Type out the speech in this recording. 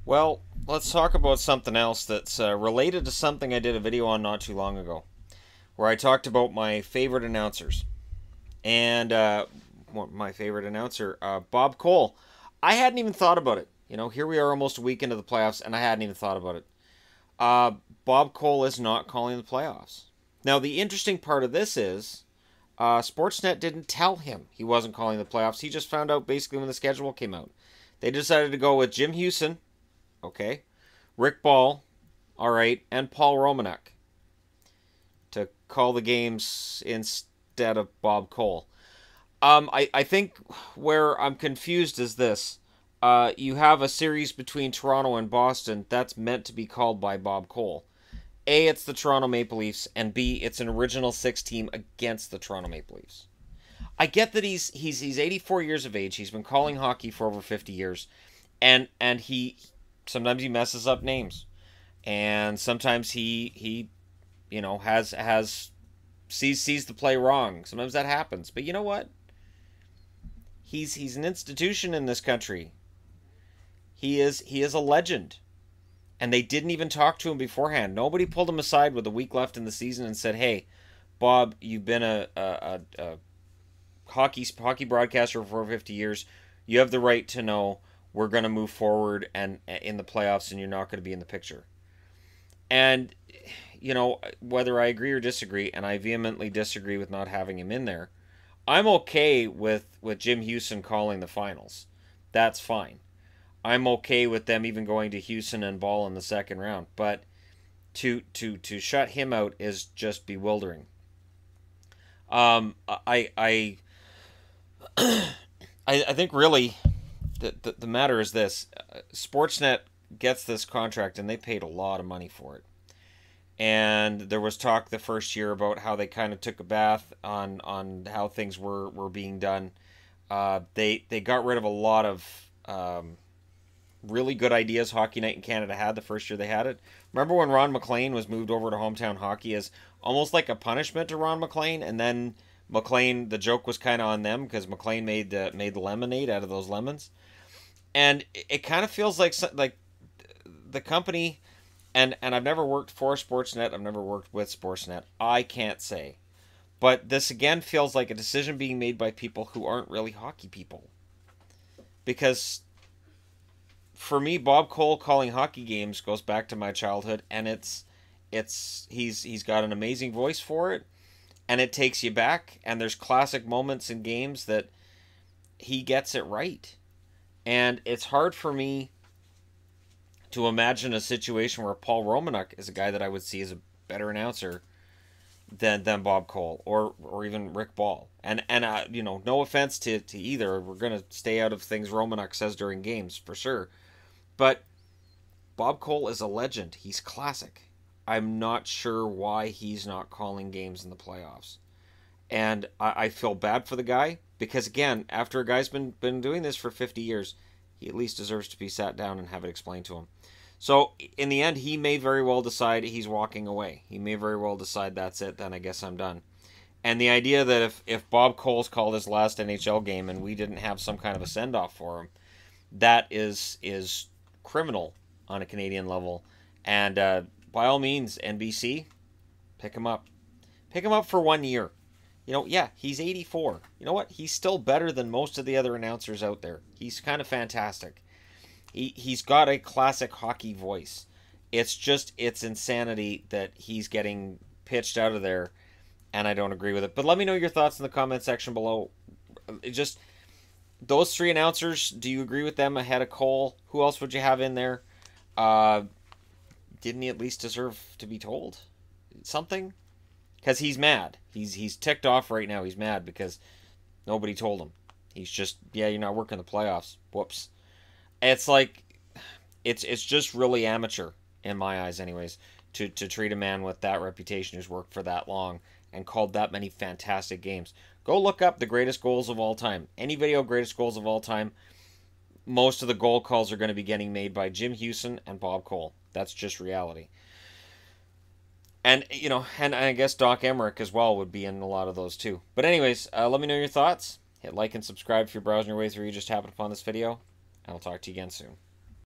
Well, let's talk about something else that's related to something I did a video on not too long ago, where I talked about my favorite announcers. And my favorite announcer, Bob Cole. I hadn't even thought about it. Here we are almost a week into the playoffs, and I hadn't even thought about it. Uh, Bob Cole is not calling the playoffs. Now, the interesting part of this is Sportsnet didn't tell him he wasn't calling the playoffs. He just found out basically when the schedule came out. They decided to go with Jim Houston, okay, Rick Ball, all right, and Paul Romanek to call the games instead of Bob Cole. I think where I'm confused is this. You have a series between Toronto and Boston that's meant to be called by Bob Cole. A, it's the Toronto Maple Leafs, and B, it's an original six team against the Toronto Maple Leafs. I get that he's 84 years of age. He's been calling hockey for over 50 years, and he sometimes he messes up names, and sometimes he has sees the play wrong. Sometimes that happens. But you know what? He's an institution in this country. He is a legend. And they didn't even talk to him beforehand. Nobody pulled him aside with a week left in the season and said, "Hey, Bob, you've been a hockey broadcaster for 50 years. You have the right to know we're going to move forward and in the playoffs, and you're not going to be in the picture." And whether I agree or disagree, and I vehemently disagree with not having him in there, I'm okay with Jim Houston calling the finals. That's fine. I'm okay with them even going to Houston and Ball in the second round, but to shut him out is just bewildering. I think really the matter is this: Sportsnet gets this contract and they paid a lot of money for it. And there was talk the first year about how they kind of took a bath on how things were being done. They got rid of a lot of really good ideas Hockey Night in Canada had the first year they had it. Remember when Ron MacLean was moved over to Hometown Hockey as almost like a punishment to Ron MacLean, and then MacLean, the joke was kind of on them because MacLean made the lemonade out of those lemons, and it kind of feels like the company, and I've never worked for Sportsnet, I've never worked with Sportsnet, I can't say, but this again feels like a decision being made by people who aren't really hockey people, because for me, Bob Cole calling hockey games goes back to my childhood, and he's got an amazing voice for it, and it takes you back, and there's classic moments in games that he gets it right. And it's hard for me to imagine a situation where Paul Romanek is a guy that I would see as a better announcer than Bob Cole or even Rick Ball. And no offense to either. We're going to stay out of things Romanek says during games for sure. But Bob Cole is a legend. He's classic. I'm not sure why he's not calling games in the playoffs. And I feel bad for the guy because, again, after a guy's been doing this for 50 years, he at least deserves to be sat down and have it explained to him. So, in the end, he may very well decide he's walking away. He may very well decide that's it, then I guess I'm done. And the idea that if Bob Cole's called his last NHL game and we didn't have some kind of a send-off for him, that is criminal on a Canadian level. And by all means, NBC, pick him up. Pick him up for 1 year. Yeah, he's 84. You know what? He's still better than most of the other announcers out there. He's kind of fantastic. He's got a classic hockey voice. It's insanity that he's getting pitched out of there, and I don't agree with it. But let me know your thoughts in the comment section below. Just those three announcers, do you agree with them ahead of Cole? Who else would you have in there? Didn't he at least deserve to be told something? Because he's mad. He's ticked off right now. He's mad because nobody told him. He's just, yeah, you're not working the playoffs. Whoops. It's like, it's just really amateur, in my eyes anyways, to treat a man with that reputation who's worked for that long and called that many fantastic games. Go look up the greatest goals of all time. Any video greatest goals of all time, most of the goal calls are going to be getting made by Jim Houston and Bob Cole. That's just reality. And, and I guess Doc Emmerich as well would be in a lot of those too. But anyways, let me know your thoughts. Hit like and subscribe if you're browsing your way through you just happened upon this video. And I'll talk to you again soon.